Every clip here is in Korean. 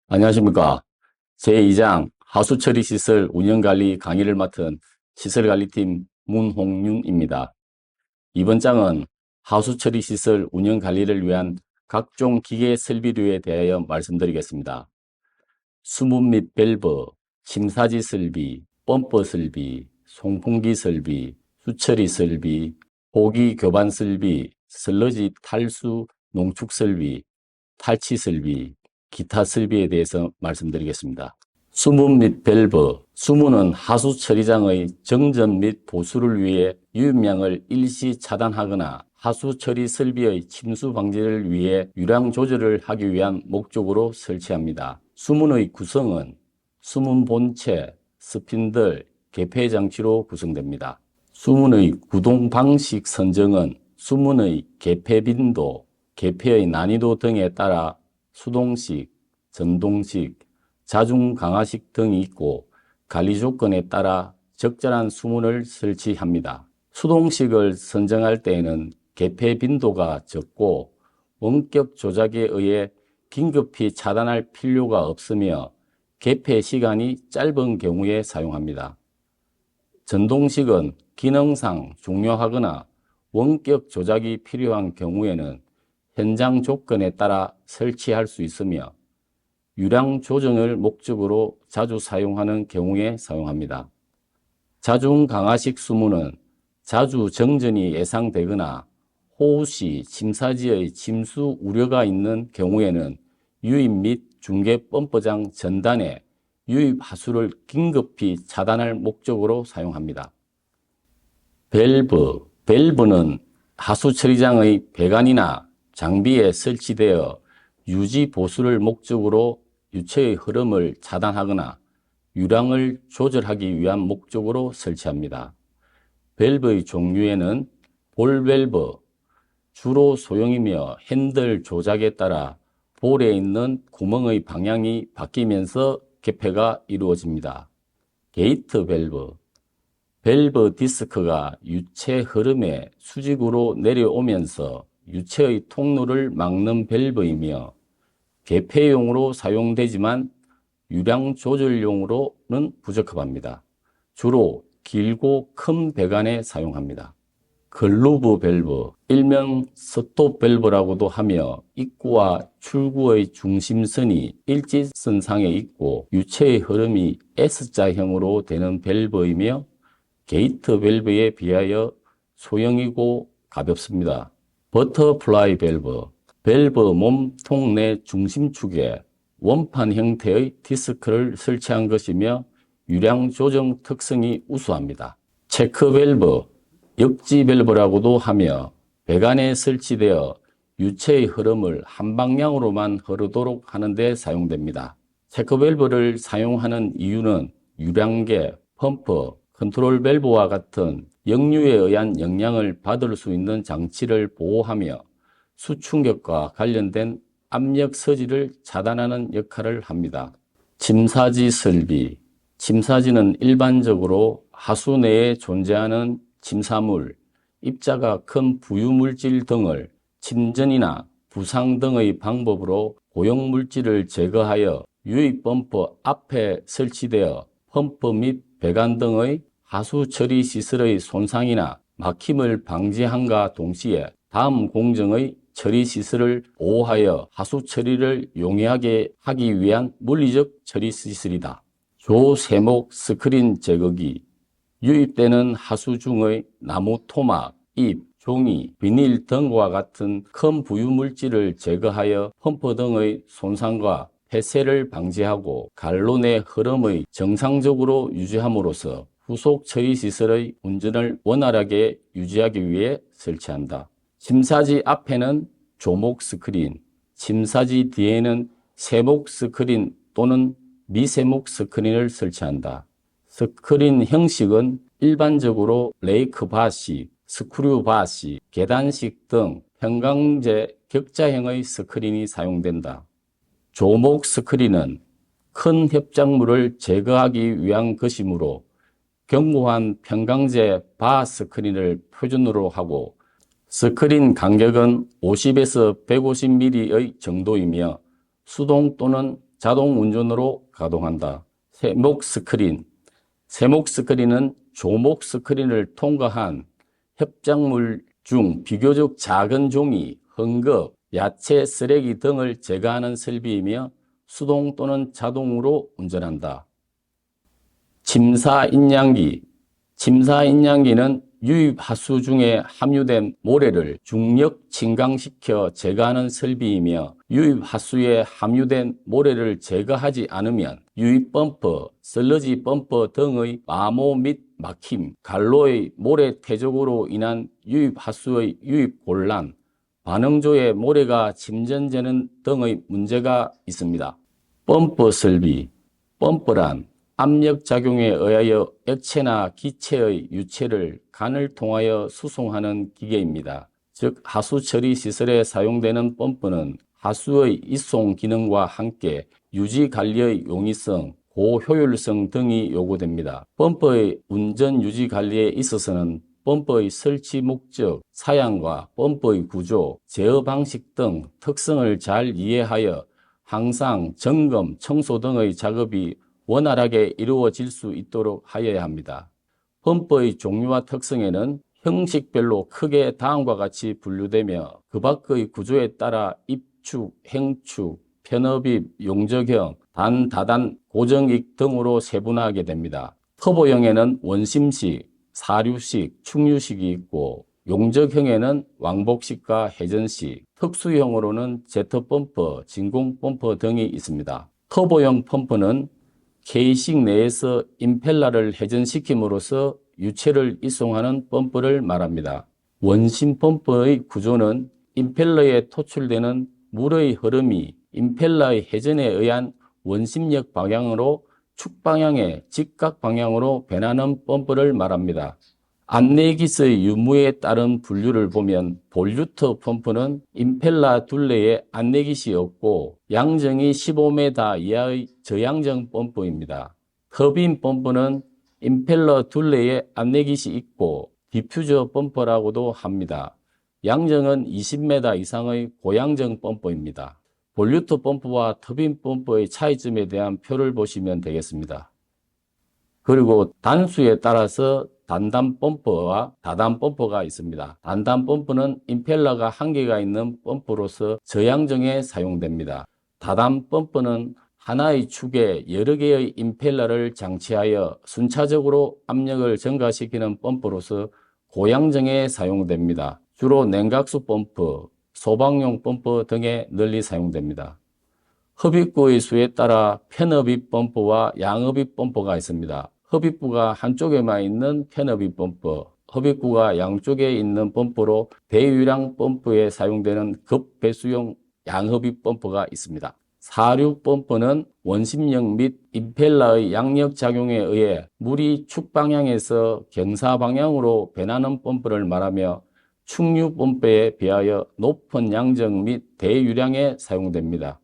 안녕하십니까. 제2장 하수처리시설 운영관리 강의를 맡은 시설관리팀 문홍윤입니다. 이번 장은 하수처리시설 운영관리를 위한 각종 기계 설비류에 대하여 말씀드리겠습니다. 수문 및 밸브, 침사지 설비, 펌프 설비, 송풍기 설비, 수처리 설비, 호기 교반 설비, 슬러지 탈수 농축 설비, 탈취 설비, 기타 설비에 대해서 말씀드리겠습니다. 수문 및 밸브, 수문은 하수 처리장의 정전 및 보수를 위해 유입량을 일시 차단하거나 하수 처리 설비의 침수 방지를 위해 유량 조절을 하기 위한 목적으로 설치합니다. 수문의 구성은 수문 본체, 스핀들, 개폐 장치로 구성됩니다. 수문의 구동 방식 선정은 수문의 개폐 빈도, 개폐의 난이도 등에 따라 수동식, 전동식, 자중 강화식 등이 있고 관리 조건에 따라 적절한 수문을 설치합니다. 수동식을 선정할 때에는 개폐 빈도가 적고 원격 조작에 의해 긴급히 차단할 필요가 없으며 개폐 시간이 짧은 경우에 사용합니다. 전동식은 기능상 중요하거나 원격 조작이 필요한 경우에는 현장 조건에 따라 설치할 수 있으며 유량 조정을 목적으로 자주 사용하는 경우에 사용합니다. 자중 강화식 수문은 자주 정전이 예상되거나 호우 시 침사지의 침수 우려가 있는 경우에는 유입 및 중계 펌프장 전단에 유입 하수를 긴급히 차단할 목적으로 사용합니다. 밸브는 하수 처리장의 배관이나 장비에 설치되어 유지 보수를 목적으로 유체의 흐름을 차단하거나 유량을 조절하기 위한 목적으로 설치합니다. 밸브의 종류에는 볼 밸브, 주로 소형이며 핸들 조작에 따라 볼에 있는 구멍의 방향이 바뀌면서 개폐가 이루어집니다. 게이트 밸브 디스크가 유체 흐름에 수직으로 내려오면서 유체의 통로를 막는 밸브이며 개폐용으로 사용되지만 유량 조절용으로는 부적합합니다. 주로 길고 큰 배관에 사용합니다. 글루브 밸브, 일명 스톱 밸브라고도 하며 입구와 출구의 중심선이 일직선상에 있고 유체의 흐름이 S자형으로 되는 밸브이며 게이트 밸브에 비하여 소형이고 가볍습니다. 버터플라이 밸브 몸통 내 중심축에 원판 형태의 디스크를 설치한 것이며 유량 조정 특성이 우수합니다. 체크 밸브, 역지 밸브라고도 하며 배관에 설치되어 유체의 흐름을 한 방향으로만 흐르도록 하는 데 사용됩니다. 체크 밸브를 사용하는 이유는 유량계, 펌프, 컨트롤 밸브와 같은 역류에 의한 영향을 받을 수 있는 장치를 보호하며 수충격과 관련된 압력 서지를 차단하는 역할을 합니다. 침사지 설비, 침사지는 일반적으로 하수 내에 존재하는 침사물, 입자가 큰 부유물질 등을 침전이나 부상 등의 방법으로 고용물질을 제거하여 유입 펌프 앞에 설치되어 펌프 및 배관 등의 하수 처리 시설의 손상이나 막힘을 방지함과 동시에 다음 공정의 처리 시설을 보호하여 하수 처리를 용이하게 하기 위한 물리적 처리 시설이다. 조세목 스크린 제거기, 유입되는 하수 중의 나무 토막, 잎, 종이, 비닐 등과 같은 큰 부유물질을 제거하여 펌프 등의 손상과 폐쇄를 방지하고 갈로 내 흐름의 정상적으로 유지함으로써 후속 처리 시설의 운전을 원활하게 유지하기 위해 설치한다. 침사지 앞에는 조목 스크린, 침사지 뒤에는 세목 스크린 또는 미세목 스크린을 설치한다. 스크린 형식은 일반적으로 레이크 바식, 스크류 바식, 계단식 등 평강제 격자형의 스크린이 사용된다. 조목 스크린은 큰 협작물을 제거하기 위한 것이므로 견고한 평강제 바 스크린을 표준으로 하고 스크린 간격은 50에서 150mm의 정도이며 수동 또는 자동 운전으로 가동한다. 세목 스크린. 세목 스크린은 조목 스크린을 통과한 협작물 중 비교적 작은 종이, 헝겊, 야채, 쓰레기 등을 제거하는 설비이며 수동 또는 자동으로 운전한다. 침사 인양기. 침사 인양기는 유입 하수 중에 함유된 모래를 중력 침강시켜 제거하는 설비이며 유입 하수에 함유된 모래를 제거하지 않으면 유입 펌프, 슬러지 펌프 등의 마모 및 막힘, 갈로의 모래 퇴적으로 인한 유입 하수의 유입 곤란, 반응조에 모래가 침전되는 등의 문제가 있습니다. 펌프 설비. 펌프란 압력작용에 의하여 액체나 기체의 유체를 간을 통하여 수송하는 기계입니다. 즉 하수처리 시설에 사용되는 펌프는 하수의 이송 기능과 함께 유지관리의 용이성, 고효율성 등이 요구됩니다. 펌프의 운전 유지관리에 있어서는 펌프의 설치 목적, 사양과 펌프의 구조, 제어 방식 등 특성을 잘 이해하여 항상 점검, 청소 등의 작업이 원활하게 이루어질 수 있도록 하여야 합니다. 펌프의 종류와 특성에는 형식별로 크게 다음과 같이 분류되며 그 밖의 구조에 따라 입축, 행축, 편흡입, 용적형, 단, 다단, 고정익 등으로 세분화하게 됩니다. 터보형에는 원심식, 사류식, 충류식이 있고 용적형에는 왕복식과 회전식, 특수형으로는 제트펌프, 진공펌프 등이 있습니다. 터보형 펌프는 K식 내에서 임펠러를 회전시킴으로써 유체를 이송하는 펌프를 말합니다. 원심 펌프의 구조는 임펠러에 토출되는 물의 흐름이 임펠러의 회전에 의한 원심력 방향으로 축방향의 직각 방향으로 변하는 펌프를 말합니다. 안내기스의 유무에 따른 분류를 보면 볼류트 펌프는 임펠러 둘레에 안내깃이 없고 양정이 15m 이하의 저양정 펌프입니다. 터빈 펌프는 임펠러 둘레에 안내깃이 있고 디퓨저 펌프라고도 합니다. 양정은 20m 이상의 고양정 펌프입니다. 볼류트 펌프와 터빈 펌프의 차이점에 대한 표를 보시면 되겠습니다. 그리고 단수에 따라서 단단 펌프와 다단 펌프가 있습니다. 단단 펌프는 임펠러가 한 개가 있는 펌프로서 저양정에 사용됩니다. 다단 펌프는 하나의 축에 여러 개의 임펠러를 장치하여 순차적으로 압력을 증가시키는 펌프로서 고양정에 사용됩니다. 주로 냉각수 펌프, 소방용 펌프 등에 널리 사용됩니다. 흡입구의 수에 따라 편흡입 펌프와 양흡입 펌프가 있습니다. 흡입구가 한쪽에만 있는 편흡입 펌프, 흡입구가 양쪽에 있는 펌프로 대유량 펌프에 사용되는 급배수용 양흡입 펌프가 있습니다. 사류 펌프는 원심력 및 임펠러의 양력 작용에 의해 물이 축방향에서 경사방향으로 변하는 펌프를 말하며 충류 펌프에 비하여 높은 양정 및 대유량에 사용됩니다.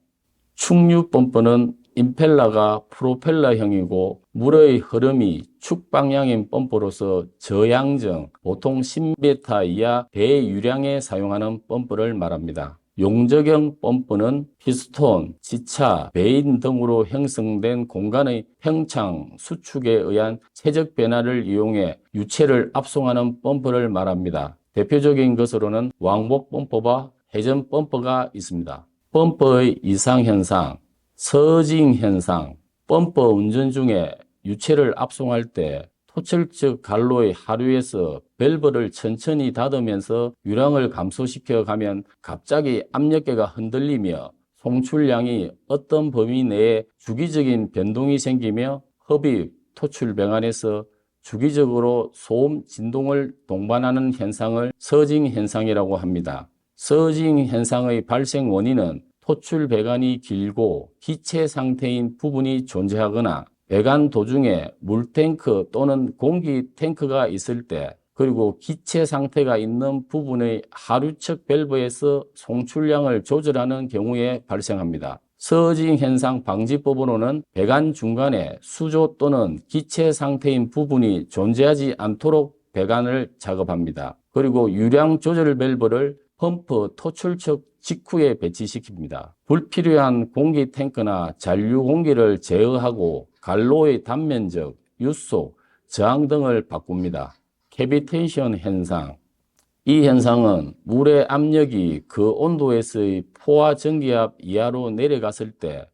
충류 펌프는 임펠러가 프로펠러형이고 물의 흐름이 축방향인 펌프로서 저양정, 보통 10m 이하 대유량에 사용하는 펌프를 말합니다. 용적형 펌프는 피스톤, 지차, 베인 등으로 형성된 공간의 평창, 수축에 의한 체적 변화를 이용해 유체를 압송하는 펌프를 말합니다. 대표적인 것으로는 왕복 펌프와 회전 펌프가 있습니다. 펌프의 이상현상, 서징 현상, 펌프 운전 중에 유체를 압송할 때 토철적 갈로의 하류에서 밸브를 천천히 닫으면서 유량을 감소시켜 가면 갑자기 압력계가 흔들리며 송출량이 어떤 범위 내에 주기적인 변동이 생기며 흡입, 토출 배관에서 주기적으로 소음, 진동을 동반하는 현상을 서징 현상이라고 합니다. 서징 현상의 발생 원인은 토출 배관이 길고 기체 상태인 부분이 존재하거나 배관 도중에 물탱크 또는 공기 탱크가 있을 때 그리고 기체 상태가 있는 부분의 하류측 밸브에서 송출량을 조절하는 경우에 발생합니다. 서징 현상 방지법으로는 배관 중간에 수조 또는 기체 상태인 부분이 존재하지 않도록 배관을 작업합니다. 그리고 유량 조절 밸브를 펌프 토출 측 직후에 배치시킵니다. 불필요한 공기 탱크나 잔류 공기를 제어하고 갈로의 단면적, 유속, 저항 등을 바꿉니다. 캐비테이션 현상. 이 현상은 물의 압력이 그 온도에서의 포화 전기압 이하로 내려갔을 때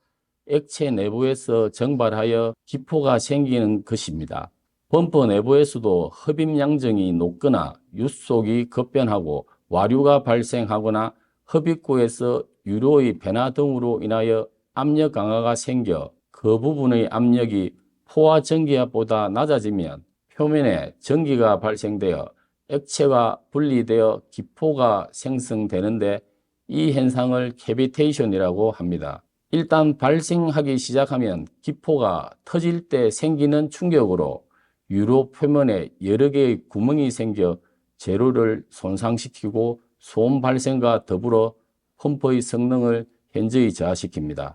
액체 내부에서 증발하여 기포가 생기는 것입니다. 펌프 내부에서도 흡입 양정이 높거나 유속이 급변하고 와류가 발생하거나 흡입구에서 유로의 변화 등으로 인하여 압력 강화가 생겨 그 부분의 압력이 포화 전기압보다 낮아지면 표면에 전기가 발생되어 액체가 분리되어 기포가 생성되는데 이 현상을 캐비테이션이라고 합니다. 일단 발생하기 시작하면 기포가 터질 때 생기는 충격으로 유로 표면에 여러 개의 구멍이 생겨 재료를 손상시키고 소음 발생과 더불어 펌프의 성능을 현저히 저하시킵니다.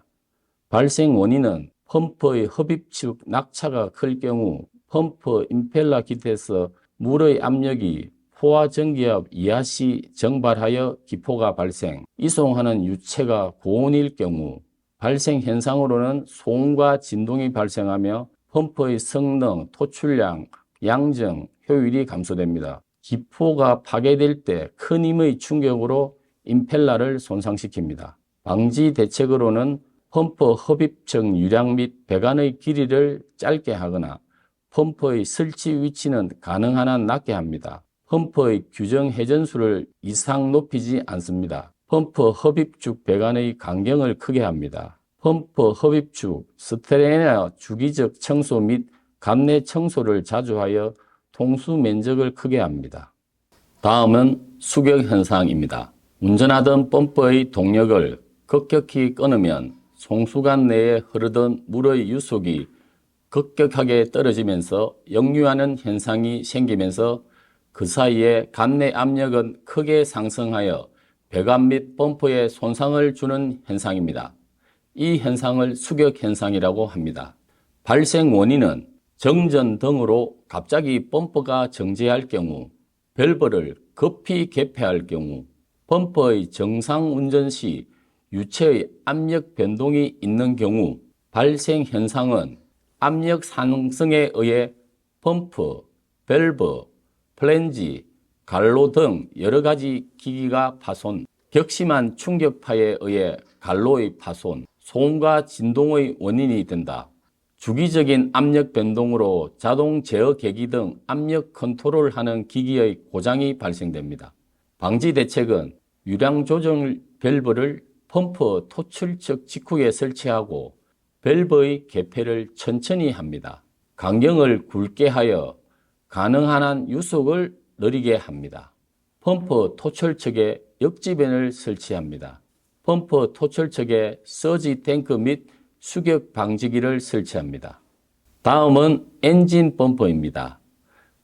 발생 원인은 펌프의 흡입축 낙차가 클 경우 펌프 임펠러 기트에서 물의 압력이 포화 전기압 이하시 증발하여 기포가 발생, 이송하는 유체가 고온일 경우 발생 현상으로는 소음과 진동이 발생하며 펌프의 성능, 토출량, 양정, 효율이 감소됩니다. 기포가 파괴될 때 큰 힘의 충격으로 임펠러를 손상시킵니다. 방지 대책으로는 펌프 흡입층 유량 및 배관의 길이를 짧게 하거나 펌프의 설치 위치는 가능한 한 낮게 합니다. 펌프의 규정 회전수를 이상 높이지 않습니다. 펌프 흡입축 배관의 간격을 크게 합니다. 펌프 흡입축, 스테레나 주기적 청소 및 감내 청소를 자주 하여 통수 면적을 크게 합니다. 다음은 수격 현상입니다. 운전하던 펌프의 동력을 급격히 끊으면 송수관 내에 흐르던 물의 유속이 급격하게 떨어지면서 역류하는 현상이 생기면서 그 사이에 감내 압력은 크게 상승하여 배관 및 펌프에 손상을 주는 현상입니다. 이 현상을 수격 현상이라고 합니다. 발생 원인은 정전 등으로 갑자기 펌프가 정지할 경우, 밸브를 급히 개폐할 경우, 펌프의 정상 운전 시 유체의 압력 변동이 있는 경우 발생 현상은 압력 상승에 의해 펌프, 밸브, 플랜지, 갈로 등 여러 가지 기기가 파손, 격심한 충격파에 의해 갈로의 파손, 소음과 진동의 원인이 된다. 주기적인 압력 변동으로 자동 제어 계기 등 압력 컨트롤하는 기기의 고장이 발생됩니다. 방지 대책은 유량 조정 밸브를 펌프 토출측 직후에 설치하고 밸브의 개폐를 천천히 합니다. 간격을 굵게 하여 가능한 한 유속을 느리게 합니다. 펌프 토출측에 역지변을 설치합니다. 펌프 토출측에 서지 탱크 및 수격 방지기를 설치합니다. 다음은 엔진 펌프입니다.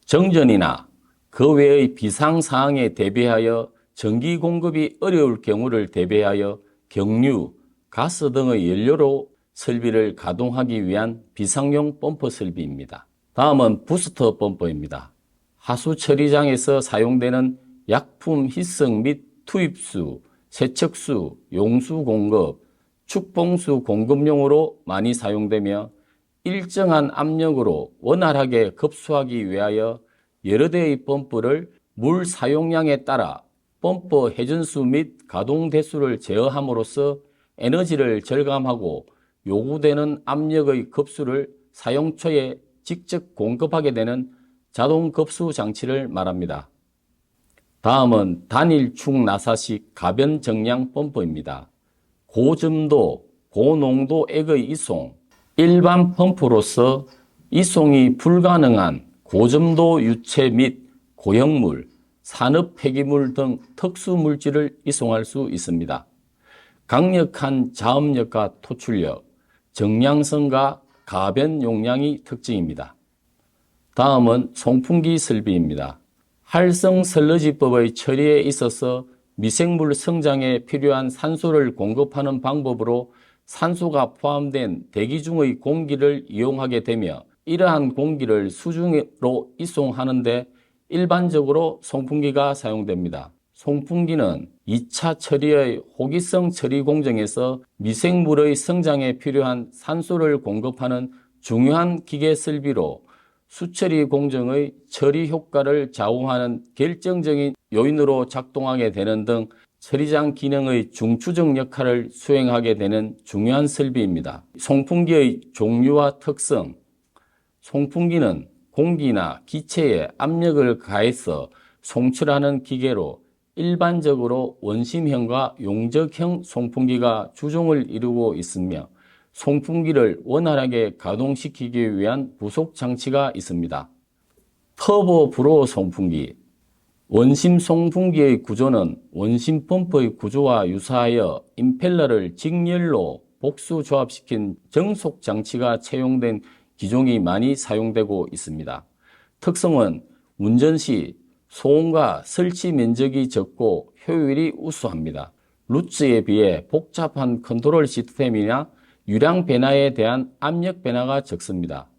정전이나 그 외의 비상사항에 대비하여 전기 공급이 어려울 경우를 대비하여 경유, 가스 등의 연료로 설비를 가동하기 위한 비상용 펌프 설비입니다. 다음은 부스터 펌프입니다. 하수 처리장에서 사용되는 약품 희석 및 투입수, 세척수, 용수 공급, 축봉수 공급용으로 많이 사용되며 일정한 압력으로 원활하게 급수하기 위하여 여러 대의 펌프를 물 사용량에 따라 펌프 회전수 및 가동 대수를 제어함으로써 에너지를 절감하고 요구되는 압력의 급수를 사용초에 직접 공급하게 되는 자동 급수 장치를 말합니다. 다음은 단일축 나사식 가변 정량 펌프입니다. 고점도, 고농도 액의 이송, 일반 펌프로서 이송이 불가능한 고점도 유체 및 고형물, 산업 폐기물 등 특수 물질을 이송할 수 있습니다. 강력한 자음력과 토출력, 정량성과 가변 용량이 특징입니다. 다음은 송풍기 설비입니다. 활성 슬러지법의 처리에 있어서 미생물 성장에 필요한 산소를 공급하는 방법으로 산소가 포함된 대기 중의 공기를 이용하게 되며 이러한 공기를 수중으로 이송하는 데 일반적으로 송풍기가 사용됩니다. 송풍기는 2차 처리의 호기성 처리 공정에서 미생물의 성장에 필요한 산소를 공급하는 중요한 기계 설비로 수처리 공정의 처리 효과를 좌우하는 결정적인 요인으로 작동하게 되는 등 처리장 기능의 중추적 역할을 수행하게 되는 중요한 설비입니다. 송풍기의 종류와 특성. 송풍기는 공기나 기체에 압력을 가해서 송출하는 기계로 일반적으로 원심형과 용접형 송풍기가 주종을 이루고 있으며 송풍기를 원활하게 가동시키기 위한 부속 장치가 있습니다. 터보 브로어 송풍기. 원심 송풍기의 구조는 원심 펌프의 구조와 유사하여 임펠러를 직렬로 복수 조합시킨 정속 장치가 채용된 기종이 많이 사용되고 있습니다. 특성은 운전 시 소음과 설치 면적이 적고 효율이 우수합니다. 루츠에 비해 복잡한 컨트롤 시스템이나 유량 변화에 대한 압력 변화가 적습니다.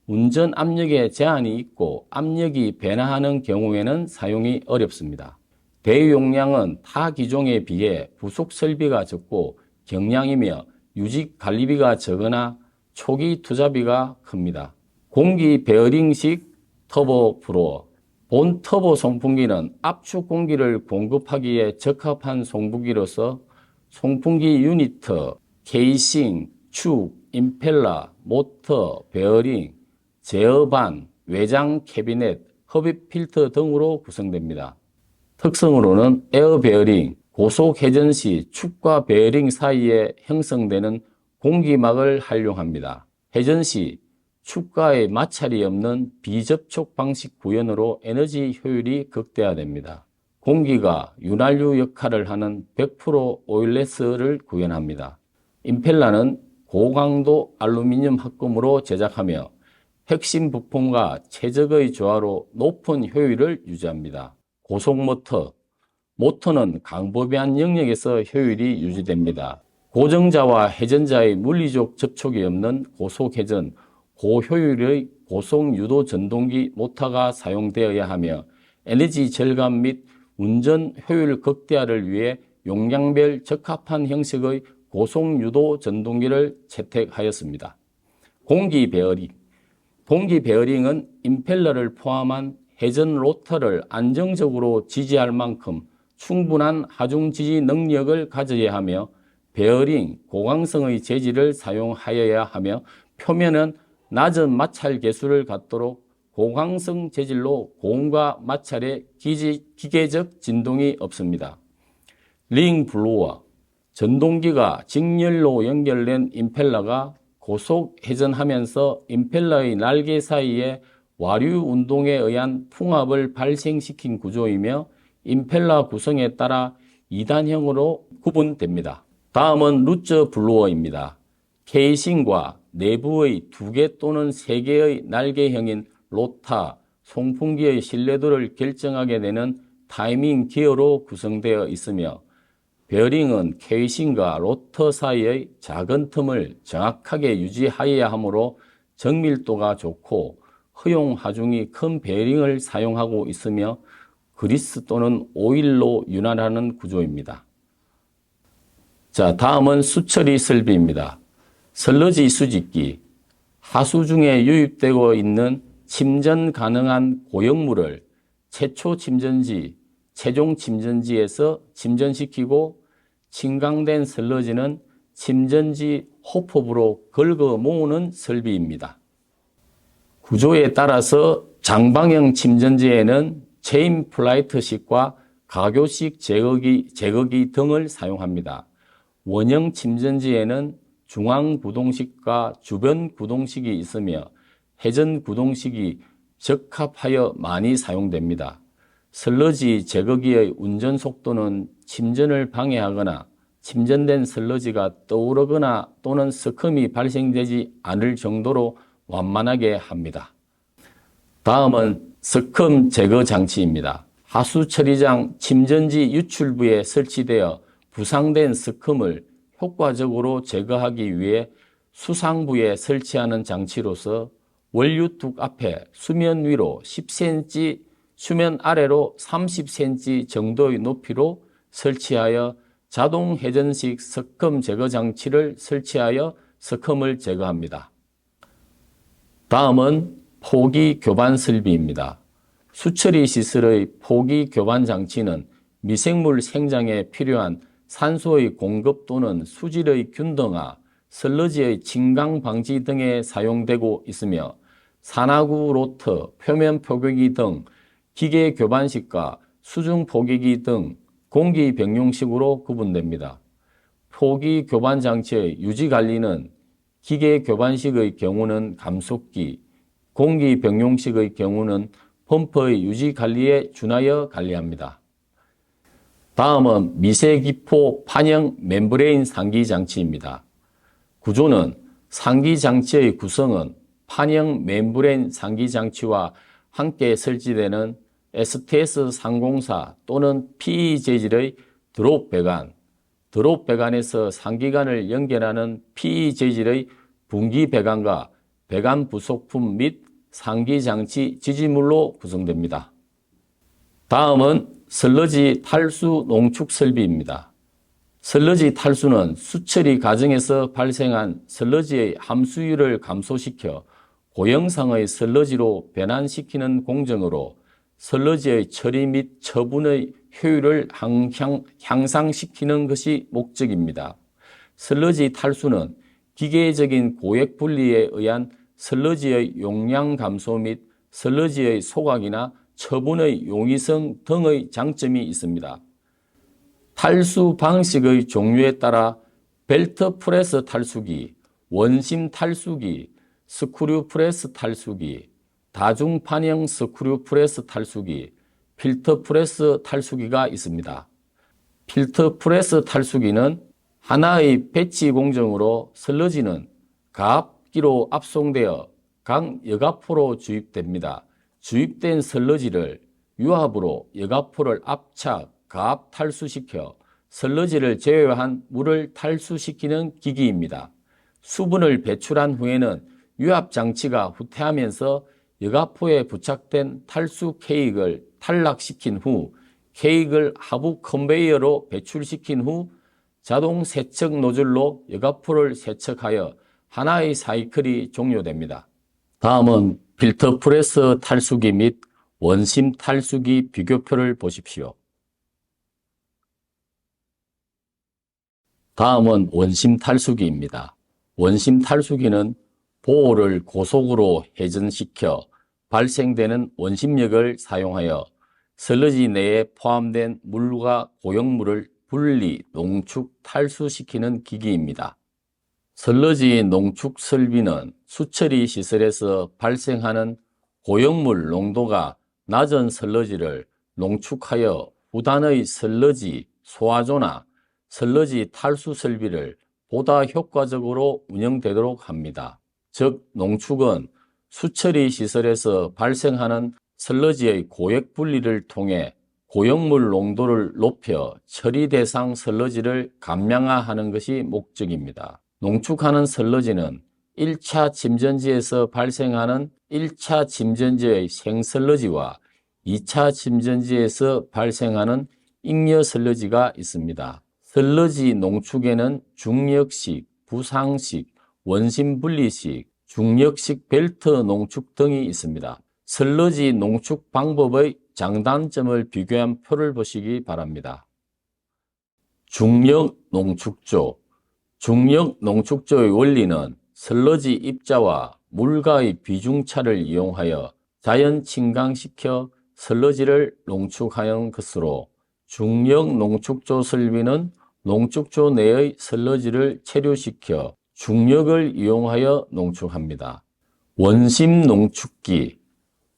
운전 압력에 제한이 있고 압력이 변화하는 경우에는 사용이 어렵습니다. 대용량은 타 기종에 비해 부속 설비가 적고 경량이며 유지 관리비가 적으나 초기 투자비가 큽니다. 공기 베어링식 터보 브로어. 본 터보 송풍기는 압축 공기를 공급하기에 적합한 송풍기로서 송풍기 유니트, 케이싱, 축, 임펠러, 모터, 베어링, 제어반, 외장 캐비넷, 흡입 필터 등으로 구성됩니다. 특성으로는 에어 베어링, 고속 회전 시 축과 베어링 사이에 형성되는 공기막을 활용합니다. 회전 시 축과의 마찰이 없는 비접촉 방식 구현으로 에너지 효율이 극대화됩니다. 공기가 윤활유 역할을 하는 100% 오일레스를 구현합니다. 임펠러는 고강도 알루미늄 합금으로 제작하며 핵심 부품과 최적의 조화로 높은 효율을 유지합니다. 고속 모터. 모터는 광범위한 영역에서 효율이 유지됩니다. 고정자와 회전자의 물리적 접촉이 없는 고속회전, 고효율의 고속 유도 전동기 모터가 사용되어야 하며 에너지 절감 및 운전 효율 극대화를 위해 용량별 적합한 형식의 고속 유도 전동기를 채택하였습니다. 공기 베어링. 공기 베어링은 임펠러를 포함한 회전 로터를 안정적으로 지지할 만큼 충분한 하중 지지 능력을 가져야 하며 베어링, 고강성의 재질을 사용하여야 하며 표면은 낮은 마찰 계수를 갖도록 고강성 재질로 고음과 마찰에 기계적 진동이 없습니다. 링 블로어. 전동기가 직렬로 연결된 임펠러가 고속 회전하면서 임펠러의 날개 사이에 와류 운동에 의한 풍압을 발생시킨 구조이며 임펠러 구성에 따라 2단형으로 구분됩니다. 다음은 루저 블로어입니다. 케이싱과 내부의 2개 또는 3개의 날개형인 로타, 송풍기의 신뢰도를 결정하게 되는 타이밍 기어로 구성되어 있으며 베어링은 케이싱과 로터 사이의 작은 틈을 정확하게 유지하여야 하므로 정밀도가 좋고 허용 하중이 큰 베어링을 사용하고 있으며 그리스 또는 오일로 윤활하는 구조입니다. 자, 다음은 수처리 설비입니다. 슬러지 수집기. 하수 중에 유입되고 있는 침전 가능한 고역물을 최초 침전지, 최종 침전지에서 침전시키고 침강된 슬러지는 침전지 호법으로 긁어 모으는 설비입니다. 구조에 따라서 장방형 침전지에는 체인 플라이트식과 가교식 제거기 등을 사용합니다. 원형 침전지에는 중앙 구동식과 주변 구동식이 있으며 회전 구동식이 적합하여 많이 사용됩니다. 슬러지 제거기의 운전 속도는 침전을 방해하거나 침전된 슬러지가 떠오르거나 또는 스큼이 발생되지 않을 정도로 완만하게 합니다. 다음은 스큼 제거 장치입니다. 하수 처리장 침전지 유출부에 설치되어 부상된 스큼을 효과적으로 제거하기 위해 수상부에 설치하는 장치로서 원유뚝 앞에 수면 위로 10cm 수면 아래로 30cm 정도의 높이로 설치하여 자동 회전식 스컴 제거 장치를 설치하여 스컴을 제거합니다. 다음은 포기 교반 설비입니다. 수처리 시설의 포기 교반 장치는 미생물 생장에 필요한 산소의 공급 또는 수질의 균등화, 슬러지의 침강 방지 등에 사용되고 있으며 산화구 로터, 표면 포개기 등 기계 교반식과 수중 포개기 등 공기 병용식으로 구분됩니다. 포기 교반 장치의 유지 관리는 기계 교반식의 경우는 감속기, 공기 병용식의 경우는 펌프의 유지 관리에 준하여 관리합니다. 다음은 미세기포 판형 멤브레인 상기 장치입니다. 구조는 상기 장치의 구성은 판형 멤브레인 상기 장치와 함께 설치되는 STS304 또는 PE 재질의 드롭 배관, 드롭 배관에서 상기관을 연결하는 PE 재질의 분기 배관과 배관 부속품 및 상기 장치 지지물로 구성됩니다. 다음은 슬러지 탈수 농축 설비입니다. 슬러지 탈수는 수처리 과정에서 발생한 슬러지의 함수율을 감소시켜 고형상의 슬러지로 변환시키는 공정으로 슬러지의 처리 및 처분의 효율을 향상시키는 것이 목적입니다. 슬러지 탈수는 기계적인 고액 분리에 의한 슬러지의 용량 감소 및 슬러지의 소각이나 처분의 용이성 등의 장점이 있습니다. 탈수 방식의 종류에 따라 벨트 프레스 탈수기, 원심 탈수기, 스크류 프레스 탈수기, 다중판형 스크류 프레스 탈수기, 필터 프레스 탈수기가 있습니다. 필터 프레스 탈수기는 하나의 배치 공정으로 슬러지는 가압기로 압송되어 각 여가포로 주입됩니다. 주입된 슬러지를 유압으로 여가포를 압착, 가압 탈수시켜 슬러지를 제외한 물을 탈수시키는 기기입니다. 수분을 배출한 후에는 유압장치가 후퇴하면서 여가포에 부착된 탈수 케이크를 탈락시킨 후 케이크를 하부 컨베이어로 배출시킨 후 자동 세척 노즐로 여가포를 세척하여 하나의 사이클이 종료됩니다. 다음은 필터 프레스 탈수기 및 원심 탈수기 비교표를 보십시오. 다음은 원심 탈수기입니다. 원심 탈수기는 보호를 고속으로 회전시켜 발생되는 원심력을 사용하여 슬러지 내에 포함된 물과 고형물을 분리, 농축, 탈수시키는 기기입니다. 슬러지 농축 설비는 수처리 시설에서 발생하는 고형물 농도가 낮은 슬러지를 농축하여 후단의 슬러지 소화조나 슬러지 탈수 설비를 보다 효과적으로 운영되도록 합니다. 즉, 농축은 수처리 시설에서 발생하는 슬러지의 고액 분리를 통해 고형물 농도를 높여 처리 대상 슬러지를 감량화하는 것이 목적입니다. 농축하는 슬러지는 1차 침전지에서 발생하는 1차 침전지의 생슬러지와 2차 침전지에서 발생하는 잉여 슬러지가 있습니다. 슬러지 농축에는 중력식, 부상식, 원심 분리식, 중력식 벨트 농축 등이 있습니다. 슬러지 농축 방법의 장단점을 비교한 표를 보시기 바랍니다. 중력 농축조. 중력 농축조의 원리는 슬러지 입자와 물과의 비중차를 이용하여 자연 침강시켜 슬러지를 농축하는 것으로 중력 농축조 설비는 농축조 내의 슬러지를 체류시켜 중력을 이용하여 농축합니다. 원심 농축기.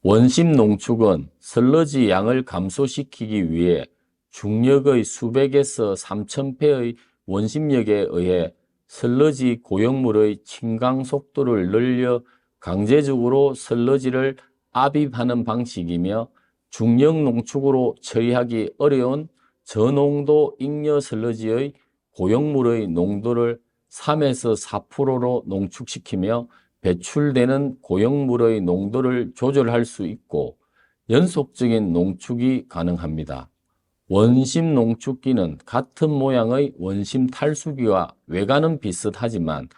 원심 농축은 슬러지 양을 감소시키기 위해 중력의 수백에서 3000배의 원심력에 의해 슬러지 고형물의 침강 속도를 늘려 강제적으로 슬러지를 압입하는 방식이며 중력 농축으로 처리하기 어려운 저농도 잉여 슬러지의 고형물의 농도를 3에서 4%로 농축시키며 배출되는 고형물의 농도를 조절할 수 있고 연속적인 농축이 가능합니다. 원심 농축기는 같은 모양의 원심 탈수기와 외관은 비슷하지만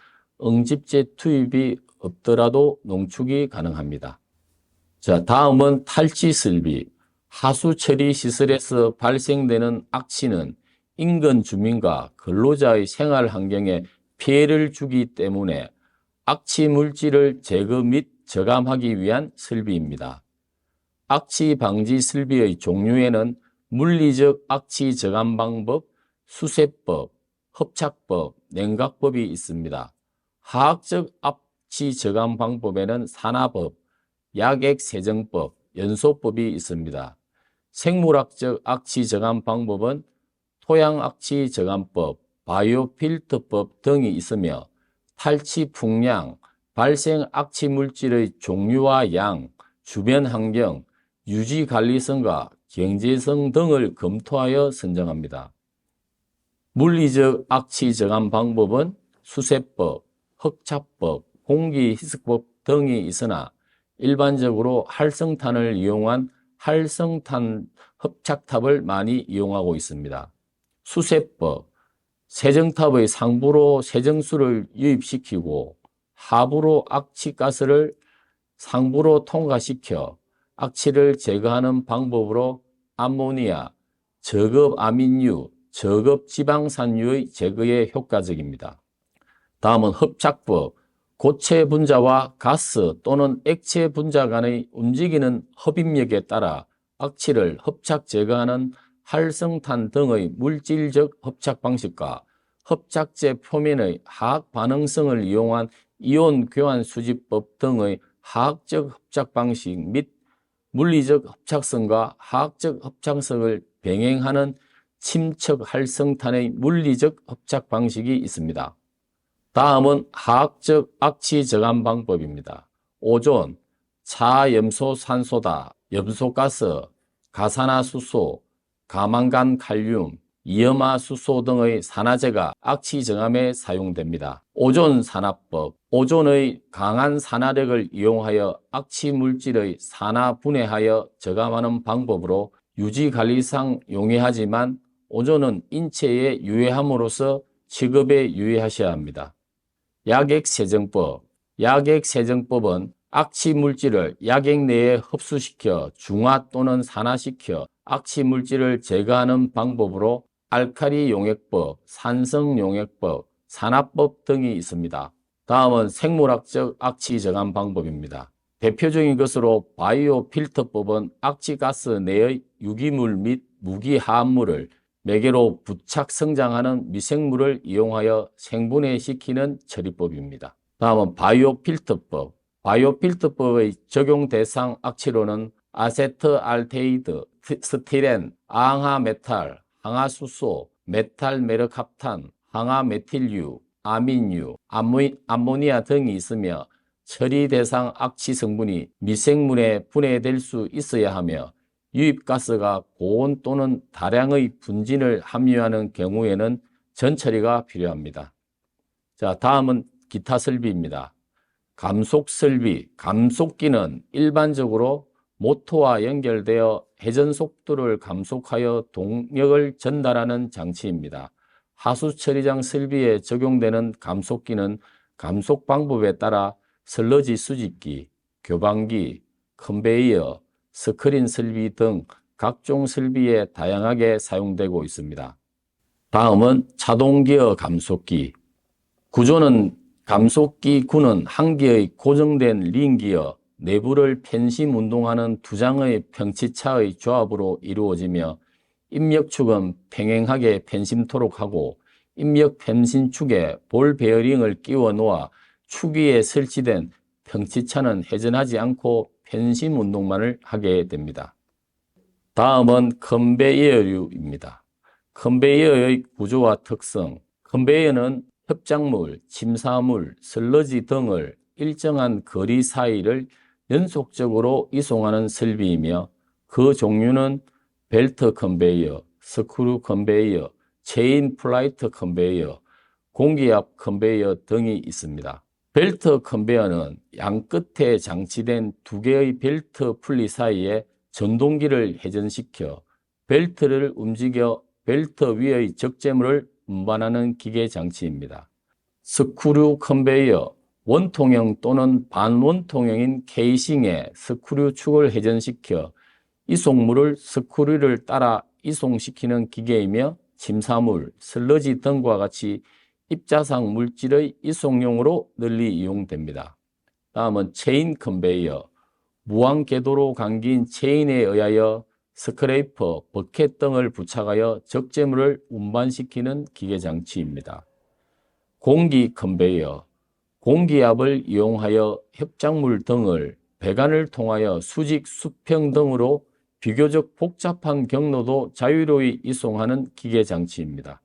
응집제 투입이 없더라도 농축이 가능합니다. 자, 다음은 탈취설비. 하수 처리 시설에서 발생되는 악취는 인근 주민과 근로자의 생활 환경에 피해를 주기 때문에 악취 물질을 제거 및 저감하기 위한 설비입니다. 악취 방지 설비의 종류에는 물리적 악취 저감 방법, 수세법, 흡착법, 냉각법이 있습니다. 화학적 악취 저감 방법에는 산화법, 약액 세정법, 연소법이 있습니다. 생물학적 악취 저감 방법은 토양 악취 저감법, 바이오 필터법 등이 있으며 탈취 풍량, 발생 악취 물질의 종류와 양, 주변 환경, 유지 관리성과 경제성 등을 검토하여 선정합니다. 물리적 악취 저감 방법은 수세법, 흡착법, 공기희석법 등이 있으나 일반적으로 활성탄을 이용한 활성탄 흡착탑을 많이 이용하고 있습니다. 수세법, 세정탑의 상부로 세정수를 유입시키고 하부로 악취가스를 상부로 통과시켜 악취를 제거하는 방법으로 암모니아, 저급 아민유, 저급 지방산유의 제거에 효과적입니다. 다음은 흡착법, 고체 분자와 가스 또는 액체 분자 간의 움직이는 흡입력에 따라 악취를 흡착 제거하는 활성탄 등의 물질적 흡착 방식과 흡착제 표면의 화학 반응성을 이용한 이온 교환 수지법 등의 화학적 흡착 방식 및 물리적 흡착성과 화학적 흡착성을 병행하는 침척 활성탄의 물리적 흡착 방식이 있습니다. 다음은 화학적 악취 저감 방법입니다. 오존, 차염소산소다, 염소가스, 가산화수소, 가망간 칼륨, 이염화수소 등의 산화제가 악취 저감에 사용됩니다. 오존 산화법, 오존의 강한 산화력을 이용하여 악취 물질의 산화 분해하여 저감하는 방법으로 유지관리상 용이하지만 오존은 인체에 유해함으로써 취급에 유의하셔야 합니다. 약액세정법, 약액세정법은 악취 물질을 약액 내에 흡수시켜 중화 또는 산화시켜 악취 물질을 제거하는 방법으로 알칼리 용액법, 산성 용액법, 산화법 등이 있습니다. 다음은 생물학적 악취 저감 방법입니다. 대표적인 것으로 바이오 필터법은 악취가스 내의 유기물 및 무기화합물을 매개로 부착 성장하는 미생물을 이용하여 생분해시키는 처리법입니다. 다음은 바이오 필터법. 바이오 필터법의 적용 대상 악취로는 아세트알데히드, 스티렌, 항화메탈, 항화수소, 메탈 메르캅탄, 항화메틸유, 아민유, 암모니아 등이 있으며 처리 대상 악취 성분이 미생물에 분해될 수 있어야 하며 유입가스가 고온 또는 다량의 분진을 함유하는 경우에는 전처리가 필요합니다. 자, 다음은 기타 설비입니다. 감속 설비, 감속기는 일반적으로 모터와 연결되어 회전 속도를 감속하여 동력을 전달하는 장치입니다. 하수 처리장 설비에 적용되는 감속기는 감속 방법에 따라 슬러지 수집기, 교반기, 컨베이어, 스크린 설비 등 각종 설비에 다양하게 사용되고 있습니다. 다음은 자동기어 감속기. 구조는 감속기 구는 한 개의 고정된 링기어, 내부를 편심 운동하는 두 장의 평치차의 조합으로 이루어지며 입력축은 평행하게 편심토록 하고 입력 편심축에 볼 베어링을 끼워 놓아 축 위에 설치된 평치차는 회전하지 않고 편심 운동만을 하게 됩니다. 다음은 컨베이어류입니다. 컨베이어의 구조와 특성. 컨베이어는 협작물, 침사물, 슬러지 등을 일정한 거리 사이를 연속적으로 이송하는 설비이며 그 종류는 벨트 컨베이어, 스크류 컨베이어, 체인 플라이트 컨베이어, 공기압 컨베이어 등이 있습니다. 벨트 컨베이어는 양 끝에 장치된 두 개의 벨트 풀리 사이에 전동기를 회전시켜 벨트를 움직여 벨트 위의 적재물을 운반하는 기계 장치입니다. 스크류 컨베이어, 원통형 또는 반원통형인 케이싱에 스크류 축을 회전시켜 이송물을 스크류를 따라 이송시키는 기계이며 침사물, 슬러지 등과 같이 입자상 물질의 이송용으로 널리 이용됩니다. 다음은 체인 컨베이어, 무한 궤도로 감긴 체인에 의하여 스크레이퍼, 버켓 등을 부착하여 적재물을 운반시키는 기계 장치입니다. 공기 컨베이어, 공기압을 이용하여 협작물 등을 배관을 통하여 수직, 수평 등으로 비교적 복잡한 경로도 자유로이 이송하는 기계 장치입니다.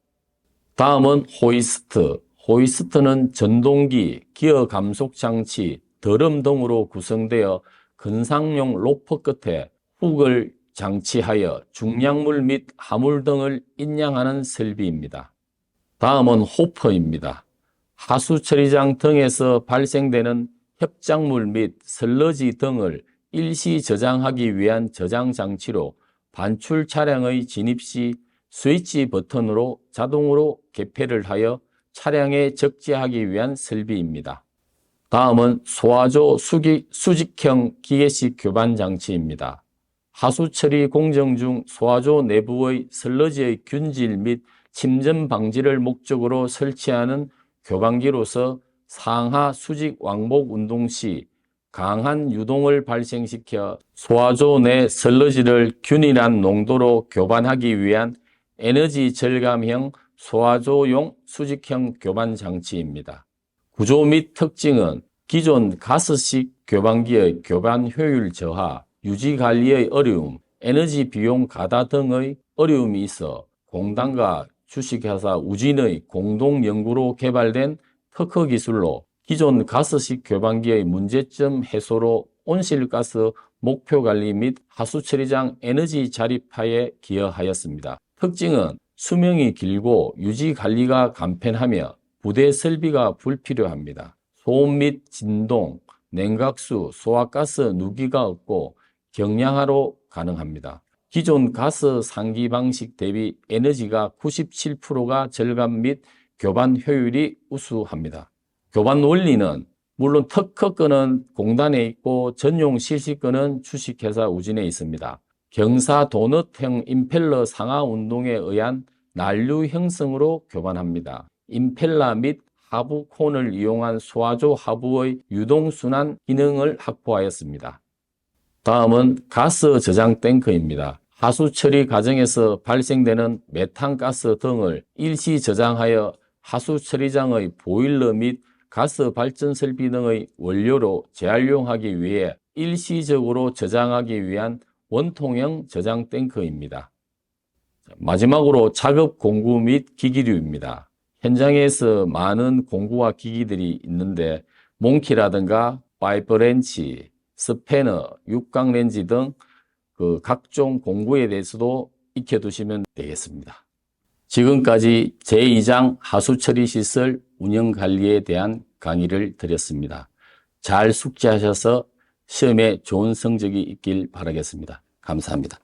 다음은 호이스트. 호이스트는 전동기, 기어 감속 장치, 드럼 등으로 구성되어 근상용 로프 끝에 훅을 장치하여 중량물 및 화물 등을 인양하는 설비입니다. 다음은 호퍼입니다. 하수 처리장 등에서 발생되는 협작물 및 슬러지 등을 일시 저장하기 위한 저장 장치로 반출 차량의 진입 시 스위치 버튼으로 자동으로 개폐를 하여 차량에 적재하기 위한 설비입니다. 다음은 소화조 수직형 기계식 교반 장치입니다. 하수 처리 공정 중 소화조 내부의 슬러지의 균질 및 침전 방지를 목적으로 설치하는 교반기로서 상하 수직 왕복 운동 시 강한 유동을 발생시켜 소화조 내 슬러지를 균일한 농도로 교반하기 위한 에너지 절감형 소화조용 수직형 교반 장치입니다. 구조 및 특징은 기존 가스식 교반기의 교반 효율 저하, 유지 관리의 어려움, 에너지 비용 가다 등의 어려움이 있어 공단과 주식회사 우진의 공동 연구로 개발된 특허 기술로 기존 가스식 교반기의 문제점 해소로 온실가스 목표 관리 및 하수처리장 에너지 자립화에 기여하였습니다. 특징은 수명이 길고 유지 관리가 간편하며 부대 설비가 불필요합니다. 소음 및 진동, 냉각수, 소화가스 누기가 없고 경량화로 가능합니다. 기존 가스 상기 방식 대비 에너지가 97%가 절감 및 교반 효율이 우수합니다. 교반 원리는 물론 특허권은 공단에 있고 전용 실시권은 주식회사 우진에 있습니다. 경사 도넛형 임펠러 상하 운동에 의한 난류 형성으로 교반합니다. 임펠러 및 하부 콘을 이용한 소화조 하부의 유동순환 기능을 확보하였습니다. 다음은 가스 저장 탱크입니다. 하수 처리 과정에서 발생되는 메탄가스 등을 일시 저장하여 하수 처리장의 보일러 및 가스 발전 설비 등의 원료로 재활용하기 위해 일시적으로 저장하기 위한 원통형 저장 탱크입니다. 마지막으로 작업 공구 및 기기류입니다. 현장에서 많은 공구와 기기들이 있는데 몽키라든가 파이프 렌치, 스패너, 육각 렌치 등 각종 공구에 대해서도 익혀두시면 되겠습니다. 지금까지 제2장 하수처리 시설 운영관리에 대한 강의를 드렸습니다. 잘 숙지하셔서 시험에 좋은 성적이 있길 바라겠습니다. 감사합니다.